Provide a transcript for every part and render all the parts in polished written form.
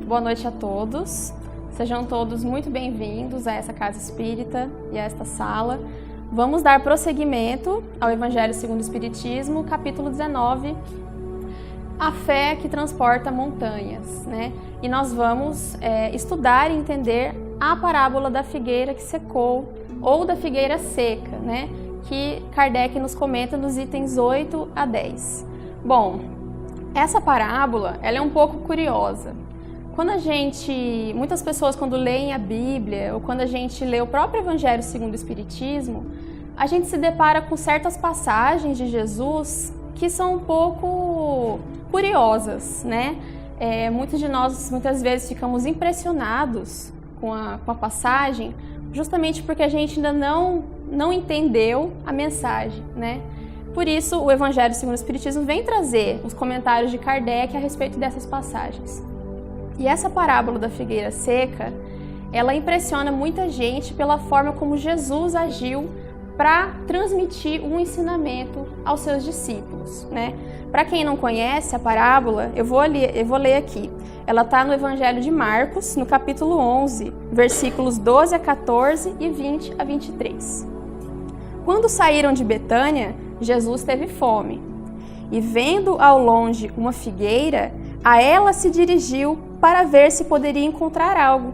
boa noite a todos. Sejam todos muito bem-vindos a essa Casa Espírita e a esta sala. Vamos dar prosseguimento ao Evangelho segundo o Espiritismo, capítulo 19, a fé que transporta montanhas, né? E nós vamos estudar e entender a parábola da figueira que secou ou da figueira seca, né? Que Kardec nos comenta nos itens 8 a 10. Bom, essa parábola, ela é um pouco curiosa. Muitas pessoas quando leem a Bíblia ou quando a gente lê o próprio Evangelho segundo o Espiritismo, a gente se depara com certas passagens de Jesus que são um pouco curiosas, né? Muitos de nós, muitas vezes, ficamos impressionados com a passagem, justamente porque a gente ainda não entendeu a mensagem, né? Por isso, o Evangelho segundo o Espiritismo vem trazer os comentários de Kardec a respeito dessas passagens. E essa parábola da figueira seca, ela impressiona muita gente pela forma como Jesus agiu para transmitir um ensinamento aos seus discípulos, né? Para quem não conhece a parábola, eu vou ler aqui. Ela está no Evangelho de Marcos, no capítulo 11, versículos 12 a 14 e 20 a 23. Quando saíram de Betânia, Jesus teve fome. E vendo ao longe uma figueira, a ela se dirigiu para ver se poderia encontrar algo.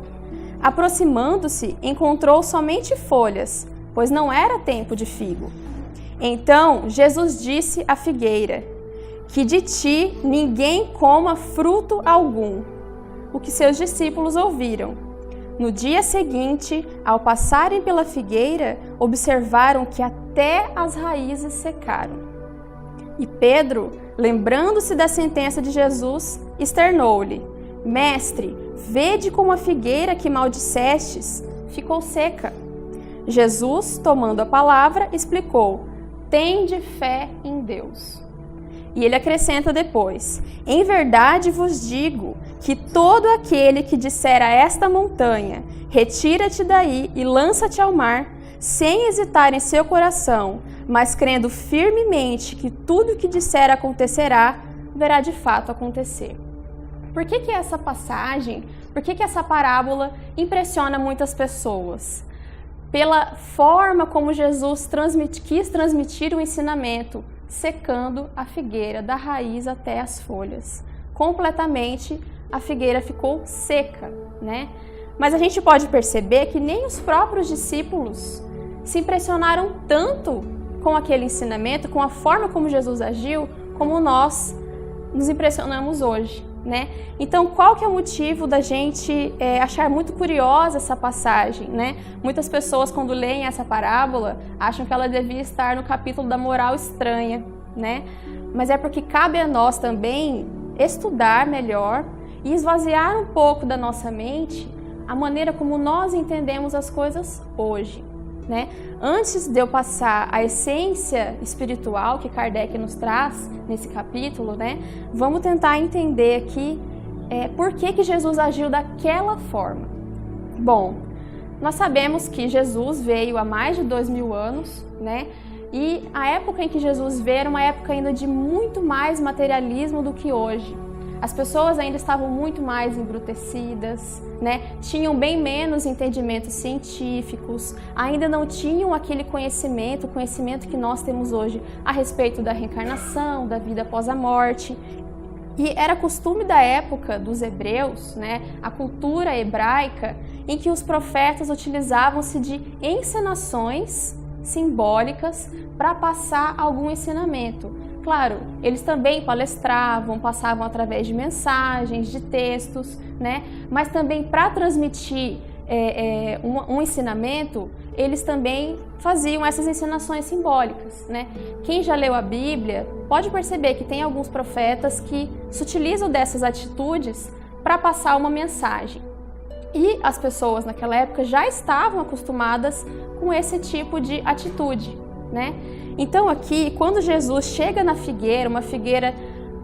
Aproximando-se, encontrou somente folhas, pois não era tempo de figo. Então Jesus disse à figueira: que de ti ninguém coma fruto algum. O que seus discípulos ouviram. No dia seguinte, ao passarem pela figueira, observaram que até as raízes secaram. E Pedro, lembrando-se da sentença de Jesus, externou-lhe: Mestre, vede como a figueira que maldissestes ficou seca. Jesus, tomando a palavra, explicou: Tende fé em Deus. E ele acrescenta depois: Em verdade vos digo que todo aquele que disser a esta montanha, retira-te daí e lança-te ao mar, sem hesitar em seu coração, mas crendo firmemente que tudo o que disser acontecerá, verá de fato acontecer. Por que essa passagem, por que essa parábola impressiona muitas pessoas? Pela forma como Jesus quis transmitir o ensinamento, secando a figueira da raiz até as folhas. Completamente a figueira ficou seca, né? Mas a gente pode perceber que nem os próprios discípulos se impressionaram tanto com aquele ensinamento, com a forma como Jesus agiu, como nós nos impressionamos hoje, né? Então, qual que é o motivo da gente achar muito curiosa essa passagem, né? Muitas pessoas, quando leem essa parábola, acham que ela devia estar no capítulo da moral estranha, né? Mas é porque cabe a nós também estudar melhor e esvaziar um pouco da nossa mente a maneira como nós entendemos as coisas hoje, né? Antes de eu passar a essência espiritual que Kardec nos traz nesse capítulo, né? Vamos tentar entender aqui por que Jesus agiu daquela forma. Bom, nós sabemos que Jesus veio há mais de 2000 anos, né? E a época em que Jesus veio era uma época ainda de muito mais materialismo do que hoje. As pessoas ainda estavam muito mais embrutecidas, né? Tinham bem menos entendimentos científicos, ainda não tinham aquele conhecimento, o conhecimento que nós temos hoje a respeito da reencarnação, da vida após a morte. E era costume da época dos hebreus, né? A cultura hebraica, em que os profetas utilizavam-se de encenações simbólicas para passar algum ensinamento. Claro, eles também palestravam, passavam através de mensagens, de textos, né? Mas também para transmitir um ensinamento, eles também faziam essas encenações simbólicas, né? Quem já leu a Bíblia pode perceber que tem alguns profetas que se utilizam dessas atitudes para passar uma mensagem. E as pessoas naquela época já estavam acostumadas com esse tipo de atitude, né? Então aqui, quando Jesus chega na figueira, uma figueira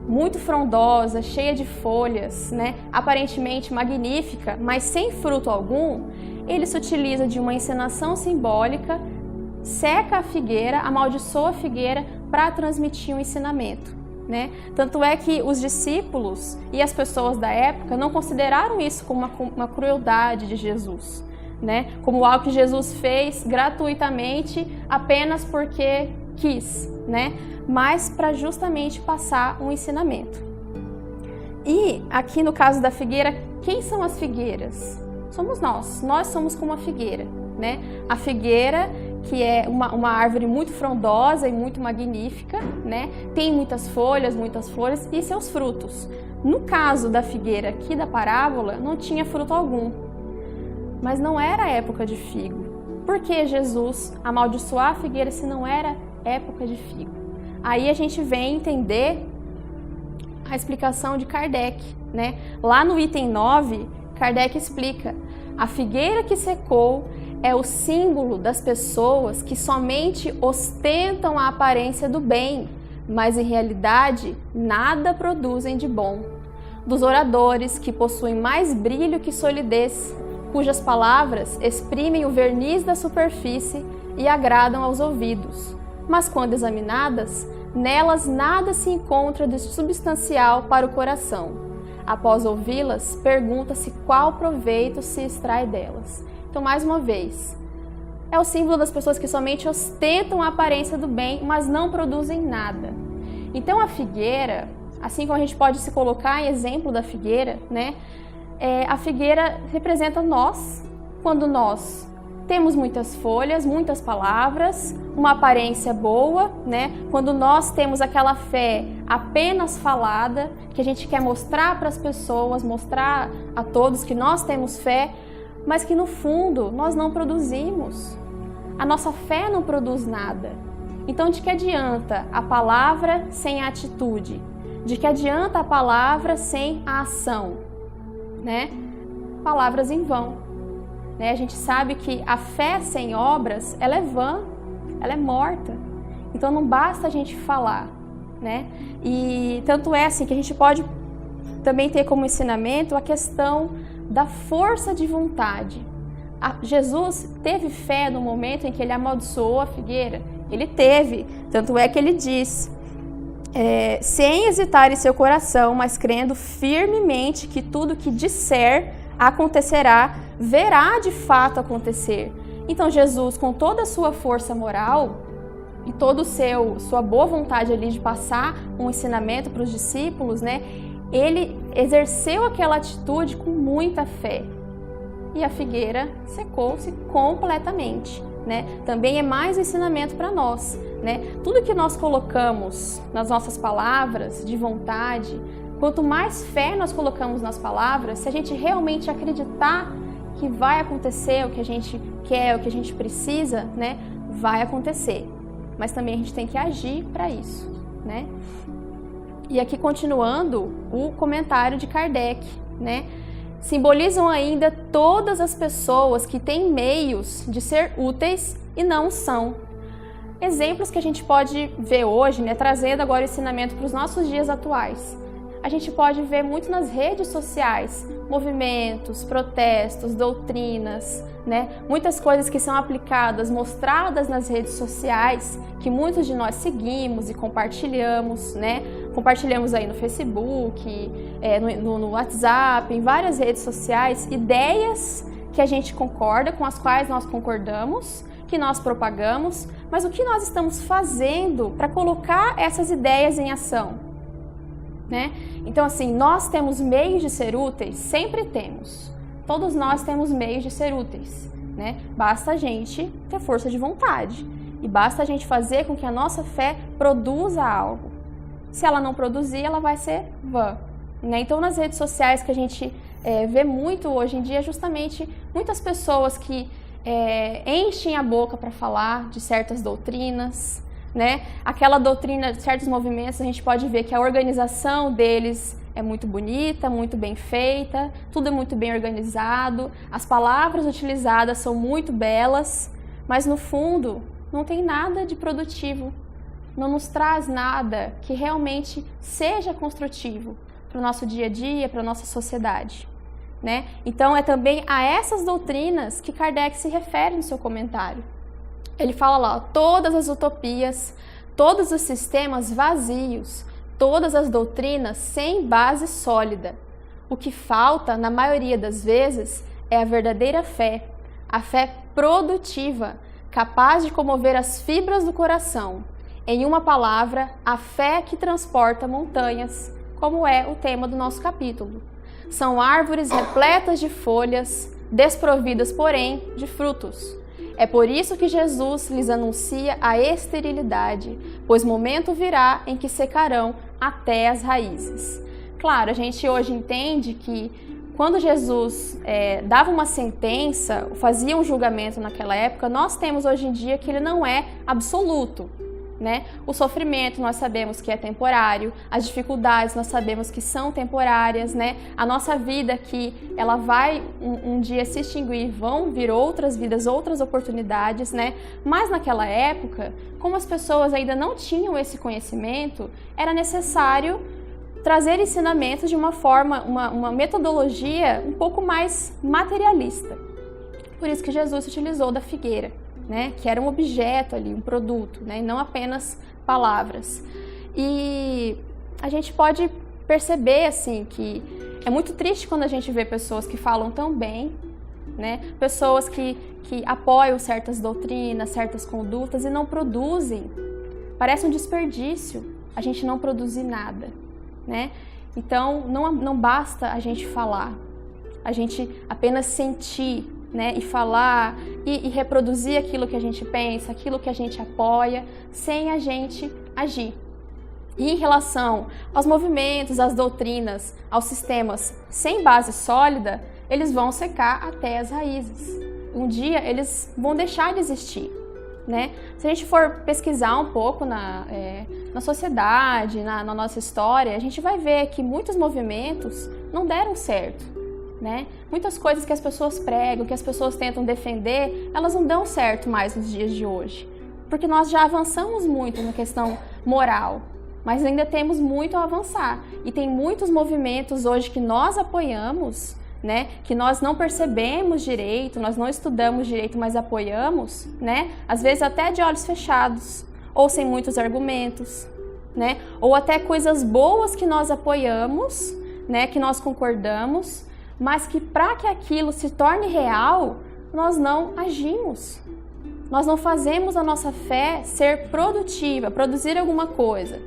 muito frondosa, cheia de folhas, né? Aparentemente magnífica, mas sem fruto algum, ele se utiliza de uma encenação simbólica, seca a figueira, amaldiçoa a figueira para transmitir um ensinamento. né? Tanto é que os discípulos e as pessoas da época não consideraram isso como uma crueldade de Jesus, né? Como algo que Jesus fez gratuitamente apenas porque quis, né? Mas para justamente passar um ensinamento. E aqui no caso da figueira, quem são as figueiras? Somos nós somos como a figueira, né? A figueira, que é uma árvore muito frondosa e muito magnífica, né? Tem muitas folhas, muitas flores e seus frutos. No caso da figueira aqui da parábola, não tinha fruto algum. Mas não era época de figo. Por que Jesus amaldiçoar a figueira se não era época de figo? Aí a gente vem entender a explicação de Kardec, né? Lá no item 9, Kardec explica: a figueira que secou é o símbolo das pessoas que somente ostentam a aparência do bem, mas em realidade nada produzem de bom. Dos oradores que possuem mais brilho que solidez, cujas palavras exprimem o verniz da superfície e agradam aos ouvidos, mas quando examinadas, nelas nada se encontra de substancial para o coração. Após ouvi-las, pergunta-se qual proveito se extrai delas. Então, mais uma vez, é o símbolo das pessoas que somente ostentam a aparência do bem, mas não produzem nada. Então, a figueira, assim como a gente pode se colocar em exemplo da figueira, né? A figueira representa nós, quando nós temos muitas folhas, muitas palavras, uma aparência boa, né? Quando nós temos aquela fé apenas falada, que a gente quer mostrar para as pessoas, mostrar a todos que nós temos fé, mas que no fundo nós não produzimos. A nossa fé não produz nada. Então, de que adianta a palavra sem a atitude? De que adianta a palavra sem a ação? Né? Palavras em vão. A gente sabe que a fé sem obras, ela é vã, ela é morta. Então não basta a gente falar, né? E tanto é assim que a gente pode também ter como ensinamento a questão da força de vontade. Jesus teve fé no momento em que ele amaldiçoou a figueira? Ele teve, tanto é que ele diz, sem hesitar em seu coração, mas crendo firmemente que tudo que disser acontecerá, verá de fato acontecer. Então Jesus, com toda a sua força moral e toda sua boa vontade ali de passar um ensinamento para os discípulos, né? Ele exerceu aquela atitude com muita fé. E a figueira secou-se completamente, né? Também é mais um ensinamento para nós, né? Tudo que nós colocamos nas nossas palavras de vontade, quanto mais fé nós colocamos nas palavras, se a gente realmente acreditar que vai acontecer o que a gente quer, o que a gente precisa, né, vai acontecer. Mas também a gente tem que agir para isso, né? E aqui continuando o comentário de Kardec, né? Simbolizam ainda todas as pessoas que têm meios de ser úteis e não são. Exemplos que a gente pode ver hoje, né, trazendo agora o ensinamento para os nossos dias atuais. A gente pode ver muito nas redes sociais, movimentos, protestos, doutrinas, né? Muitas coisas que são aplicadas, mostradas nas redes sociais, que muitos de nós seguimos e compartilhamos, né? Compartilhamos aí no Facebook, no WhatsApp, em várias redes sociais, ideias que a gente concorda, com as quais nós concordamos, que nós propagamos, mas o que nós estamos fazendo para colocar essas ideias em ação? Né? Então, assim, nós temos meios de ser úteis? Sempre temos. Todos nós temos meios de ser úteis, né? Basta a gente ter força de vontade e basta a gente fazer com que a nossa fé produza algo. Se ela não produzir, ela vai ser vã, né? Então, nas redes sociais que a gente vê muito hoje em dia, justamente muitas pessoas que enchem a boca para falar de certas doutrinas, né? Aquela doutrina, certos movimentos, a gente pode ver que a organização deles é muito bonita, muito bem feita, tudo é muito bem organizado, as palavras utilizadas são muito belas, mas no fundo não tem nada de produtivo, não nos traz nada que realmente seja construtivo para o nosso dia a dia, para a nossa sociedade, né? Então é também a essas doutrinas que Kardec se refere no seu comentário. Ele fala lá, todas as utopias, todos os sistemas vazios, todas as doutrinas sem base sólida. O que falta, na maioria das vezes, é a verdadeira fé, a fé produtiva, capaz de comover as fibras do coração. Em uma palavra, a fé que transporta montanhas, como é o tema do nosso capítulo. São árvores repletas de folhas, desprovidas, porém, de frutos. É por isso que Jesus lhes anuncia a esterilidade, pois momento virá em que secarão até as raízes. Claro, a gente hoje entende que quando Jesus dava uma sentença, fazia um julgamento naquela época, nós temos hoje em dia que ele não é absoluto. Né? O sofrimento nós sabemos que é temporário, as dificuldades nós sabemos que são temporárias, né? A nossa vida que ela vai um dia se extinguir, vão vir outras vidas, outras oportunidades, né? Mas naquela época, como as pessoas ainda não tinham esse conhecimento, era necessário trazer ensinamentos de uma forma, uma metodologia um pouco mais materialista. Por isso que Jesus se utilizou da figueira, né, que era um objeto ali, um produto, né, e não apenas palavras. E a gente pode perceber assim que é muito triste quando a gente vê pessoas que falam tão bem, né, pessoas que apoiam certas doutrinas, certas condutas e não produzem. Parece um desperdício a gente não produzir nada, né? Então não basta a gente falar, a gente apenas sentir, né, e falar e reproduzir aquilo que a gente pensa, aquilo que a gente apoia, sem a gente agir. E em relação aos movimentos, às doutrinas, aos sistemas sem base sólida, eles vão secar até as raízes. Um dia eles vão deixar de existir, né? Se a gente for pesquisar um pouco na sociedade, na nossa história, a gente vai ver que muitos movimentos não deram certo. Né? Muitas coisas que as pessoas pregam, que as pessoas tentam defender, elas não dão certo mais nos dias de hoje. Porque nós já avançamos muito na questão moral, mas ainda temos muito a avançar. E tem muitos movimentos hoje que nós apoiamos, né? Que nós não percebemos direito, nós não estudamos direito, mas apoiamos, né? Às vezes até de olhos fechados, ou sem muitos argumentos, né? Ou até coisas boas que nós apoiamos, né? Que nós concordamos, mas que para que aquilo se torne real, nós não agimos. Nós não fazemos a nossa fé ser produtiva, produzir alguma coisa.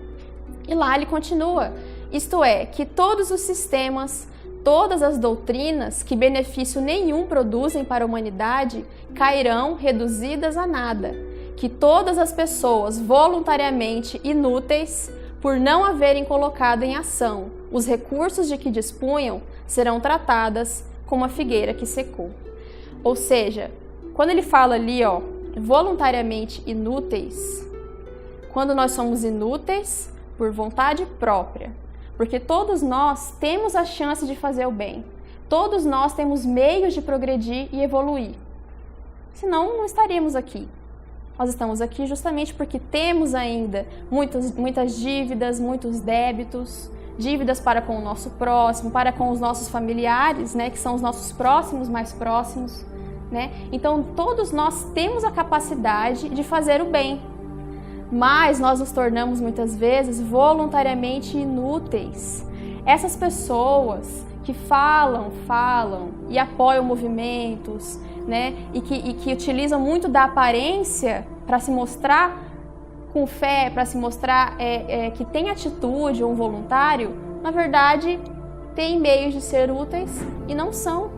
E lá ele continua, isto é, que todos os sistemas, todas as doutrinas que benefício nenhum produzem para a humanidade, cairão reduzidas a nada. Que todas as pessoas voluntariamente inúteis, por não haverem colocado em ação os recursos de que dispunham, serão tratadas como a figueira que secou. Ou seja, quando ele fala ali, voluntariamente inúteis, quando nós somos inúteis por vontade própria, porque todos nós temos a chance de fazer o bem, todos nós temos meios de progredir e evoluir, senão não estaríamos aqui. Nós estamos aqui justamente porque temos ainda muitas dívidas, muitos débitos, dívidas para com o nosso próximo, para com os nossos familiares, né, que são os nossos próximos mais próximos, né? Então, todos nós temos a capacidade de fazer o bem, mas nós nos tornamos muitas vezes voluntariamente inúteis. Essas pessoas que falam e apoiam movimentos, né, e que utilizam muito da aparência para se mostrar com fé, para se mostrar que tem atitude ou um voluntário, na verdade, tem meios de ser úteis e não são.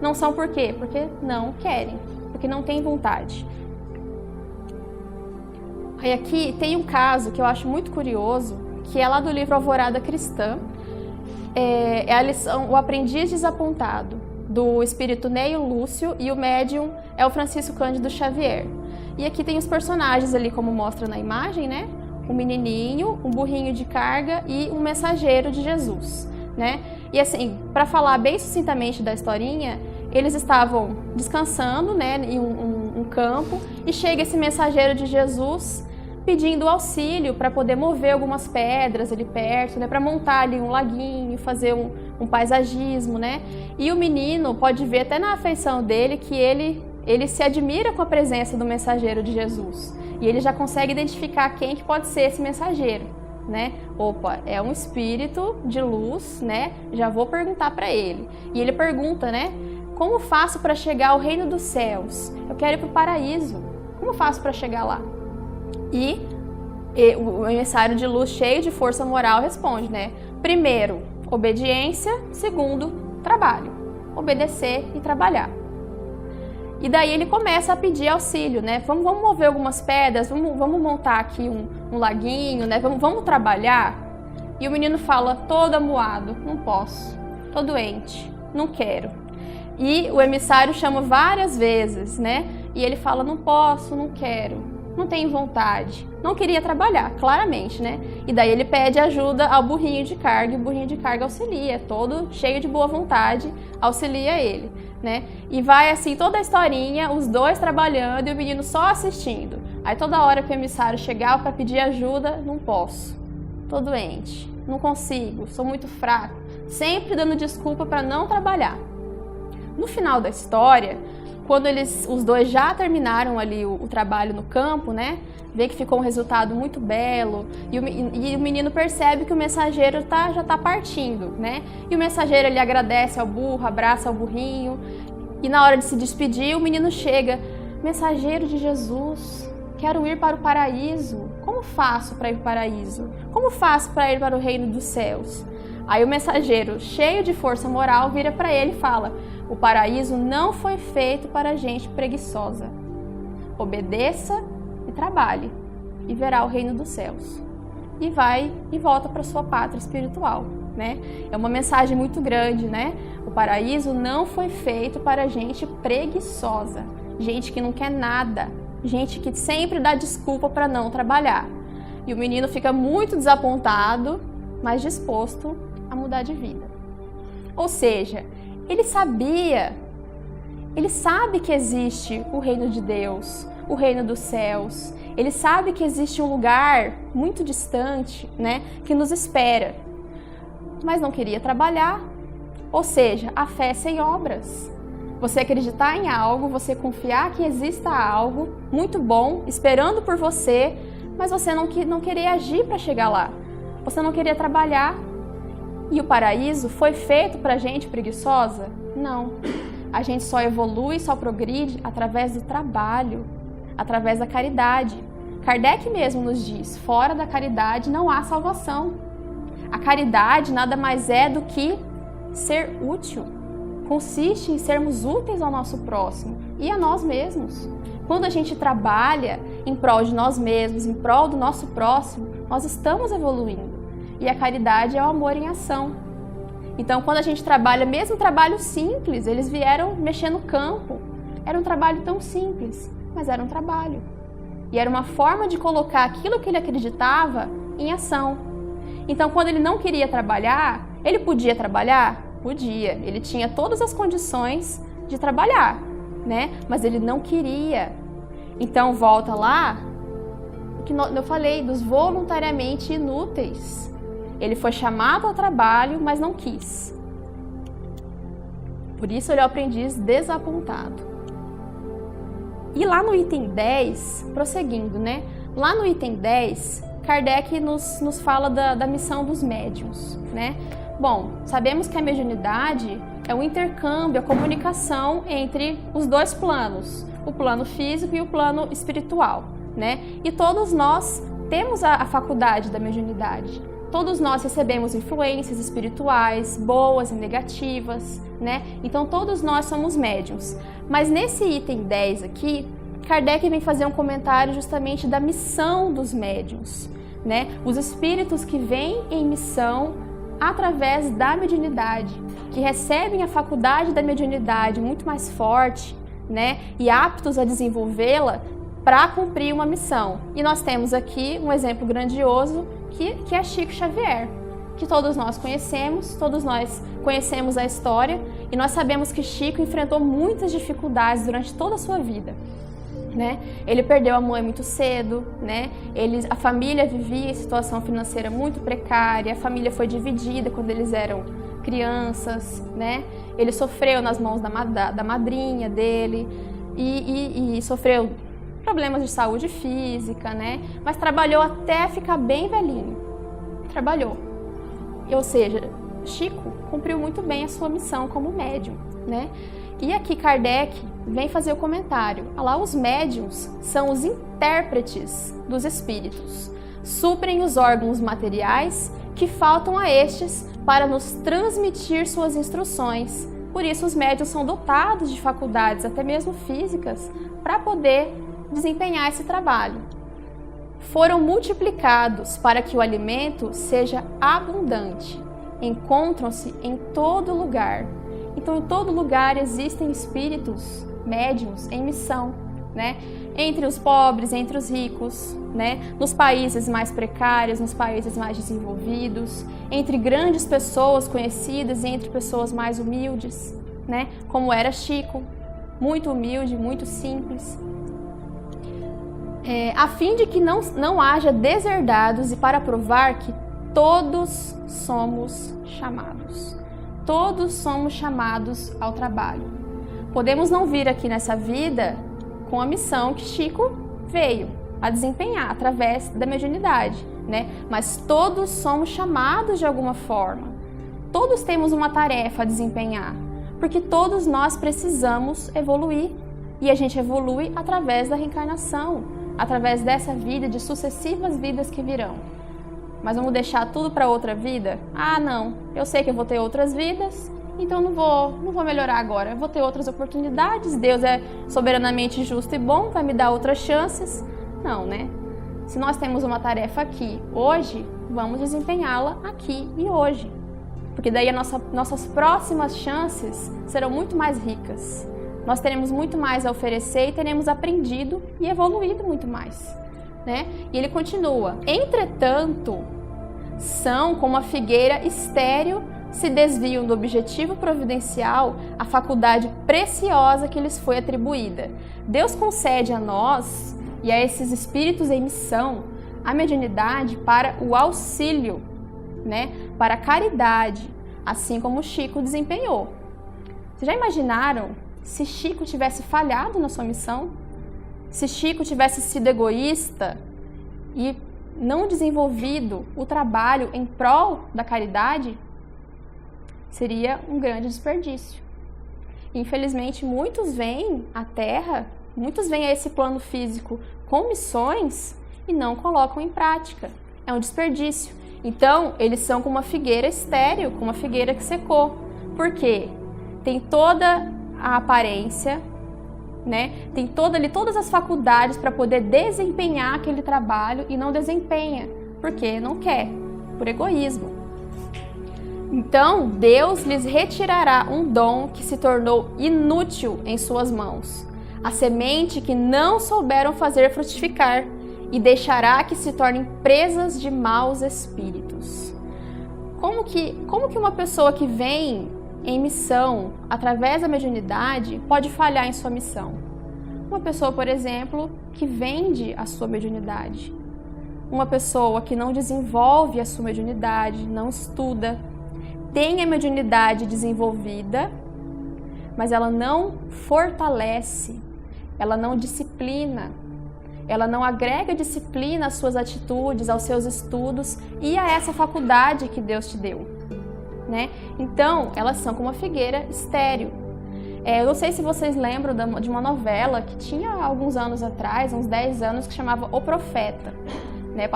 Não são por quê? Porque não querem, porque não têm vontade. Aí aqui tem um caso que eu acho muito curioso, que é lá do livro Alvorada Cristã, é a lição O Aprendiz Desapontado, do espírito Neio Lúcio, e o médium é o Francisco Cândido Xavier. E aqui tem os personagens ali, como mostra na imagem, né? Um menininho, um burrinho de carga e um mensageiro de Jesus, né? E assim, para falar bem sucintamente da historinha, eles estavam descansando, né, em um campo, e chega esse mensageiro de Jesus pedindo auxílio para poder mover algumas pedras ali perto, né, para montar ali um laguinho, fazer um paisagismo, né? E o menino pode ver até na afeição dele que ele se admira com a presença do mensageiro de Jesus. E ele já consegue identificar quem que pode ser esse mensageiro, né? Opa, é um espírito de luz, né? Já vou perguntar para ele. E ele pergunta, né? Como faço para chegar ao reino dos céus? Eu quero ir para o paraíso. Como faço para chegar lá? E o emissário de luz, cheio de força moral, responde, né? Primeiro, obediência. Segundo, trabalho. Obedecer e trabalhar. E daí ele começa a pedir auxílio, né? Vamos mover algumas pedras, vamos montar aqui um laguinho, né? Vamos trabalhar. E o menino fala, todo amuado, não posso, tô doente, não quero. E o emissário chama várias vezes, né? E ele fala, não posso, não quero, não tenho vontade, não queria trabalhar, claramente, né? E daí ele pede ajuda ao burrinho de carga, e o burrinho de carga auxilia, todo cheio de boa vontade, auxilia ele, né? E vai assim toda a historinha, os dois trabalhando e o menino só assistindo. Aí toda hora que o emissário chegava para pedir ajuda, não posso, tô doente, não consigo, sou muito fraco, sempre dando desculpa para não trabalhar. No final da história, quando os dois já terminaram ali o trabalho no campo, né? Vê que ficou um resultado muito belo e o menino percebe que o mensageiro já está partindo, né? E o mensageiro ele agradece ao burro, abraça ao burrinho e na hora de se despedir o menino chega, mensageiro de Jesus, quero ir para o paraíso. Como faço para ir para o paraíso? Como faço para ir para o reino dos céus? Aí o mensageiro, cheio de força moral, vira para ele e fala, o paraíso não foi feito para gente preguiçosa. Obedeça e trabalhe, e verá o reino dos céus. E vai e volta para sua pátria espiritual, né? É uma mensagem muito grande, né? O paraíso não foi feito para gente preguiçosa, gente que não quer nada, gente que sempre dá desculpa para não trabalhar. E o menino fica muito desapontado, mas disposto a mudar de vida. Ou seja, ele sabe que existe o reino de Deus, o reino dos céus. Ele sabe que existe um lugar muito distante, né, que nos espera. Mas não queria trabalhar. Ou seja, a fé sem obras. Você acreditar em algo, você confiar que exista algo muito bom, esperando por você, mas você não querer agir para chegar lá. Você não queria trabalhar. E o paraíso foi feito para gente preguiçosa? Não. A gente só evolui, só progride através do trabalho, através da caridade. Kardec mesmo nos diz, fora da caridade não há salvação. A caridade nada mais é do que ser útil. Consiste em sermos úteis ao nosso próximo e a nós mesmos. Quando a gente trabalha em prol de nós mesmos, em prol do nosso próximo, nós estamos evoluindo. E a caridade é o amor em ação. Então, quando a gente trabalha, mesmo trabalho simples, eles vieram mexer no campo. Era um trabalho tão simples, mas era um trabalho. E era uma forma de colocar aquilo que ele acreditava em ação. Então, quando ele não queria trabalhar, ele podia trabalhar? Podia. Ele tinha todas as condições de trabalhar, né? Mas ele não queria. Então, volta lá, que eu falei dos voluntariamente inúteis. Ele foi chamado ao trabalho, mas não quis. Por isso ele é o aprendiz desapontado. E lá no item 10, prosseguindo, né? Lá no item 10, Kardec nos fala da missão dos médiuns, né? Bom, sabemos que a mediunidade é o intercâmbio, a comunicação entre os dois planos, o plano físico e o plano espiritual, né? E todos nós temos a faculdade da mediunidade. Todos nós recebemos influências espirituais, boas e negativas, né? Então todos nós somos médiuns. Mas nesse item 10 aqui, Kardec vem fazer um comentário justamente da missão dos médiuns, né? Os espíritos que vêm em missão através da mediunidade, que recebem a faculdade da mediunidade muito mais forte, né? E aptos a desenvolvê-la para cumprir uma missão. E nós temos aqui um exemplo grandioso que é Chico Xavier, que todos nós conhecemos a história e nós sabemos que Chico enfrentou muitas dificuldades durante toda a sua vida, né? Ele perdeu a mãe muito cedo, né? A família vivia em situação financeira muito precária, a família foi dividida quando eles eram crianças, né? Ele sofreu nas mãos da madrinha dele e sofreu problemas de saúde física, né? Mas trabalhou até ficar bem velhinho. trabalhou. Ou seja, Chico cumpriu muito bem a sua missão como médium, né? E aqui Kardec vem fazer o comentário. Olha lá, os médiums são os intérpretes dos espíritos. Suprem os órgãos materiais que faltam a estes para nos transmitir suas instruções. Por isso, os médiuns são dotados de faculdades, até mesmo físicas, para poder desempenhar esse trabalho. Foram multiplicados para que o alimento seja abundante. Encontram-se em todo lugar. Então, em todo lugar existem espíritos médiuns em missão, né? Entre os pobres, entre os ricos, né? Nos países mais precários, nos países mais desenvolvidos, entre grandes pessoas conhecidas e entre pessoas mais humildes, né? Como era Chico, muito humilde, muito simples. A fim de que não haja deserdados e para provar que todos somos chamados. Todos somos chamados ao trabalho. Podemos não vir aqui nessa vida com a missão que Chico veio a desempenhar através da mediunidade, né? Mas todos somos chamados de alguma forma. Todos temos uma tarefa a desempenhar, porque todos nós precisamos evoluir. E a gente evolui através da reencarnação, através dessa vida, de sucessivas vidas que virão. Mas vamos deixar tudo para outra vida? Ah, não, eu sei que eu vou ter outras vidas, então não vou melhorar agora. Eu vou ter outras oportunidades, Deus é soberanamente justo e bom, vai me dar outras chances. Não, né? Se nós temos uma tarefa aqui, hoje, vamos desempenhá-la aqui e hoje. Porque daí nossas próximas chances serão muito mais ricas. Nós teremos muito mais a oferecer e teremos aprendido e evoluído muito mais, né? E ele continua: entretanto, são como a figueira estéril, se desviam do objetivo providencial a faculdade preciosa que lhes foi atribuída. Deus concede a nós e a esses espíritos em missão a mediunidade para o auxílio, né? Para a caridade, assim como Chico desempenhou. Vocês já imaginaram se Chico tivesse falhado na sua missão? Se Chico tivesse sido egoísta e não desenvolvido o trabalho em prol da caridade? Seria um grande desperdício. Infelizmente, muitos vêm à Terra, muitos vêm a esse plano físico com missões e não colocam em prática. É um desperdício. Então, eles são como uma figueira estéril, como uma figueira que secou. Por quê? Tem toda a aparência, né? Tem todas as faculdades para poder desempenhar aquele trabalho e não desempenha, porque não quer, por egoísmo. Então, Deus lhes retirará um dom que se tornou inútil em suas mãos, a semente que não souberam fazer frutificar, e deixará que se tornem presas de maus espíritos. Como que uma pessoa que vem em missão através da mediunidade pode falhar em sua missão? Uma pessoa, por exemplo, que vende a sua mediunidade. Uma pessoa que não desenvolve a sua mediunidade, não estuda, tem a mediunidade desenvolvida, mas ela não fortalece, ela não disciplina, ela não agrega disciplina às suas atitudes, aos seus estudos e a essa faculdade que Deus te deu, né? Então, elas são como uma figueira estéril. Eu não sei se vocês lembram de uma novela que tinha alguns anos atrás, uns 10 anos, que chamava O Profeta, né?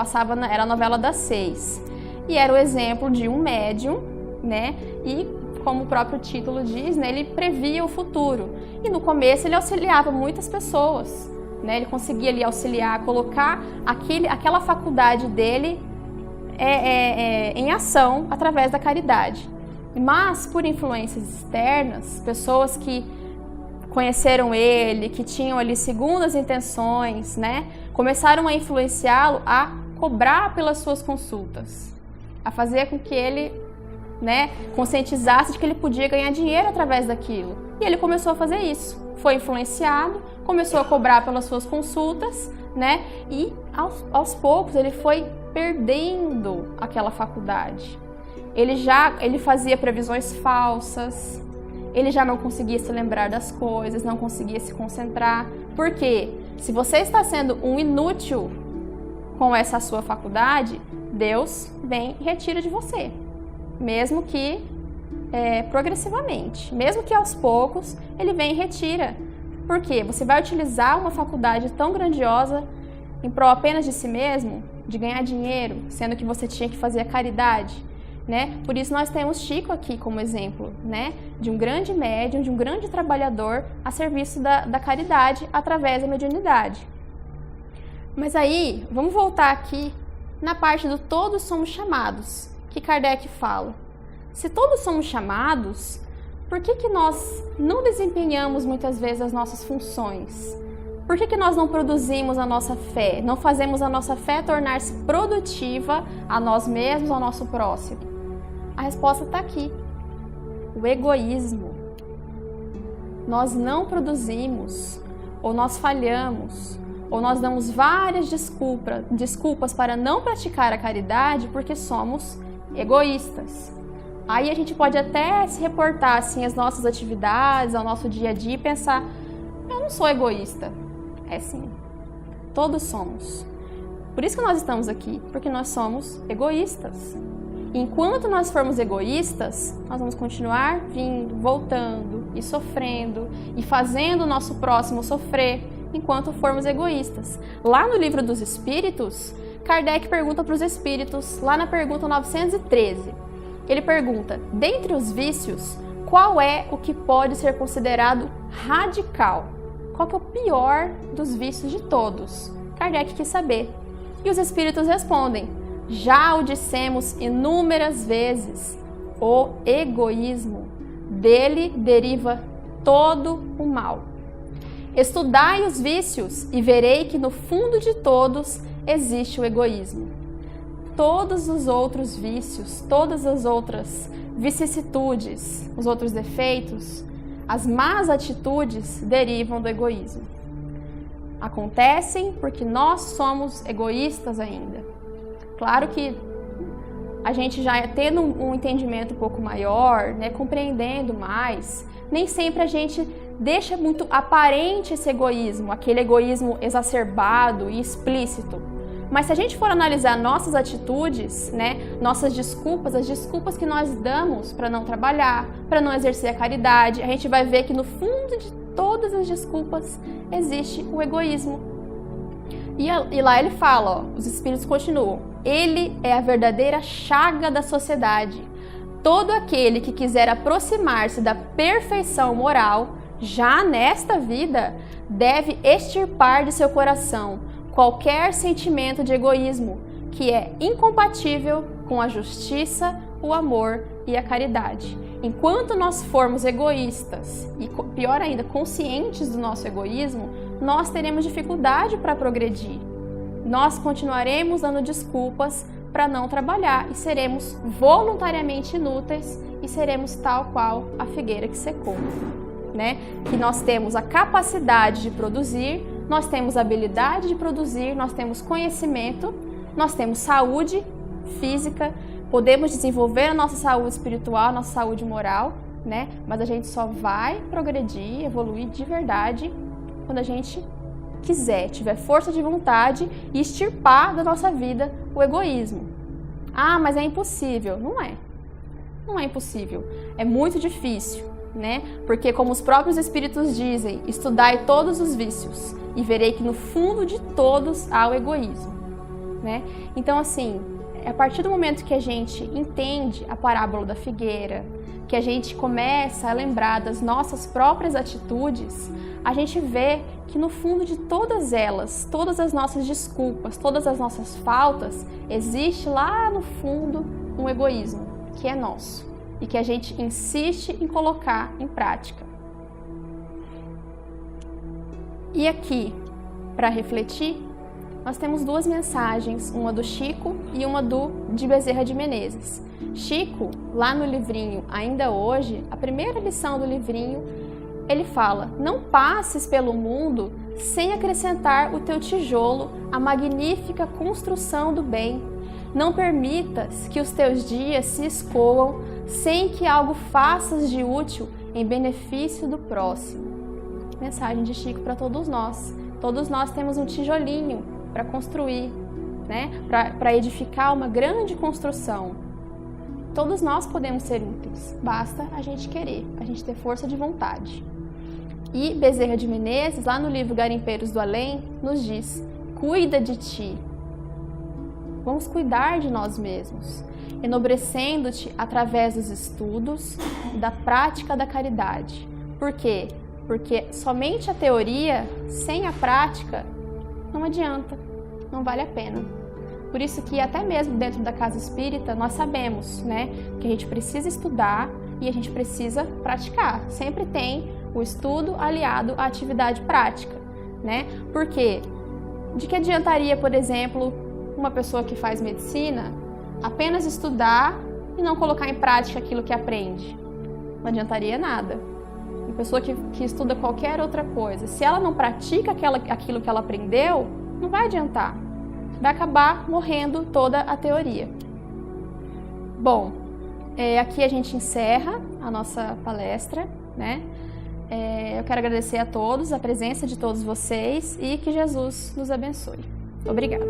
Era a novela das 6. E era o exemplo de um médium, né? E, como o próprio título diz, né? Ele previa o futuro. E no começo ele auxiliava muitas pessoas, né? Ele conseguia ali auxiliar, colocar aquela faculdade dele em ação através da caridade. Mas, por influências externas, pessoas que conheceram ele, que tinham ali segundas intenções, né, começaram a influenciá-lo a cobrar pelas suas consultas, a fazer com que ele, né, conscientizasse de que ele podia ganhar dinheiro através daquilo. E ele começou a fazer isso. Foi influenciado, começou a cobrar pelas suas consultas, né, e aos poucos ele foi perdendo aquela faculdade. Ele fazia previsões falsas, ele já não conseguia se lembrar das coisas, não conseguia se concentrar. Por quê? Se você está sendo um inútil com essa sua faculdade, Deus vem e retira de você, mesmo que progressivamente, mesmo que aos poucos, ele vem e retira. Por quê? Você vai utilizar uma faculdade tão grandiosa em prol apenas de si mesmo, de ganhar dinheiro, sendo que você tinha que fazer a caridade, né? Por isso nós temos Chico aqui como exemplo, né? De um grande médium, de um grande trabalhador a serviço da caridade através da mediunidade. Mas aí, vamos voltar aqui na parte do todos somos chamados, que Kardec fala. Se todos somos chamados, por que nós não desempenhamos muitas vezes as nossas funções? Por que nós não produzimos a nossa fé? Não fazemos a nossa fé tornar-se produtiva a nós mesmos, ao nosso próximo? A resposta está aqui. O egoísmo. Nós não produzimos, ou nós falhamos, ou nós damos várias desculpas para não praticar a caridade porque somos egoístas. Aí a gente pode até se reportar assim, às nossas atividades, ao nosso dia a dia e pensar, eu não sou egoísta. É sim, todos somos. Por isso que nós estamos aqui, porque nós somos egoístas. Enquanto nós formos egoístas, nós vamos continuar vindo, voltando e sofrendo e fazendo o nosso próximo sofrer enquanto formos egoístas. Lá no Livro dos Espíritos, Kardec pergunta para os espíritos, lá na pergunta 913, ele pergunta, dentre os vícios, qual é o que pode ser considerado radical? Qual que é o pior dos vícios de todos? Kardec quis saber. E os espíritos respondem, já o dissemos inúmeras vezes, o egoísmo, dele deriva todo o mal. Estudai os vícios e verei que no fundo de todos existe o egoísmo. Todos os outros vícios, todas as outras vicissitudes, os outros defeitos, as más atitudes derivam do egoísmo. Acontecem porque nós somos egoístas ainda. Claro que a gente já tendo um entendimento um pouco maior, né, compreendendo mais, nem sempre a gente deixa muito aparente esse egoísmo, aquele egoísmo exacerbado e explícito. Mas se a gente for analisar nossas atitudes, né, nossas desculpas, as desculpas que nós damos para não trabalhar, para não exercer a caridade, a gente vai ver que no fundo de todas as desculpas existe o egoísmo. E lá ele fala, ó, os espíritos continuam, ele é a verdadeira chaga da sociedade. Todo aquele que quiser aproximar-se da perfeição moral, já nesta vida, deve extirpar de seu coração qualquer sentimento de egoísmo que é incompatível com a justiça, o amor e a caridade. Enquanto nós formos egoístas e, pior ainda, conscientes do nosso egoísmo, nós teremos dificuldade para progredir. Nós continuaremos dando desculpas para não trabalhar e seremos voluntariamente inúteis e seremos tal qual a figueira que secou, né? Que nós temos a capacidade de produzir, nós temos habilidade de produzir, nós temos conhecimento, nós temos saúde física, podemos desenvolver a nossa saúde espiritual, a nossa saúde moral, né? Mas a gente só vai progredir, evoluir de verdade quando a gente quiser, tiver força de vontade e extirpar da nossa vida o egoísmo. Ah, mas é impossível. Não é. Não é impossível. É muito difícil, né? Porque como os próprios espíritos dizem, estudai todos os vícios e verei que no fundo de todos há o egoísmo, né? Então, assim, a partir do momento que a gente entende a parábola da figueira, que a gente começa a lembrar das nossas próprias atitudes, a gente vê que no fundo de todas elas, todas as nossas desculpas, todas as nossas faltas, existe lá no fundo um egoísmo que é nosso e que a gente insiste em colocar em prática. E aqui, para refletir, nós temos duas mensagens, uma do Chico e uma de Bezerra de Menezes. Chico, lá no livrinho Ainda Hoje, a primeira lição do livrinho, ele fala, não passes pelo mundo sem acrescentar o teu tijolo à magnífica construção do bem. Não permitas que os teus dias se escoam sem que algo faças de útil em benefício do próximo. Mensagem de Chico para todos nós. Todos nós temos um tijolinho para construir, né? Para edificar uma grande construção. Todos nós podemos ser úteis, basta a gente querer, a gente ter força de vontade. E Bezerra de Menezes, lá no livro Garimpeiros do Além, nos diz: cuida de ti. Vamos cuidar de nós mesmos, enobrecendo-te através dos estudos e da prática da caridade. Por quê? Porque somente a teoria, sem a prática, não adianta, não vale a pena. Por isso que até mesmo dentro da casa espírita nós sabemos, né, que a gente precisa estudar e a gente precisa praticar. Sempre tem o estudo aliado à atividade prática, né? Porque de que adiantaria, por exemplo, uma pessoa que faz medicina apenas estudar e não colocar em prática aquilo que aprende? Não adiantaria nada. Uma pessoa que estuda qualquer outra coisa, se ela não pratica aquilo que ela aprendeu, não vai adiantar. Vai acabar morrendo toda a teoria. Bom, aqui a gente encerra a nossa palestra, né? Eu quero agradecer a todos, a presença de todos vocês e que Jesus nos abençoe. Obrigada.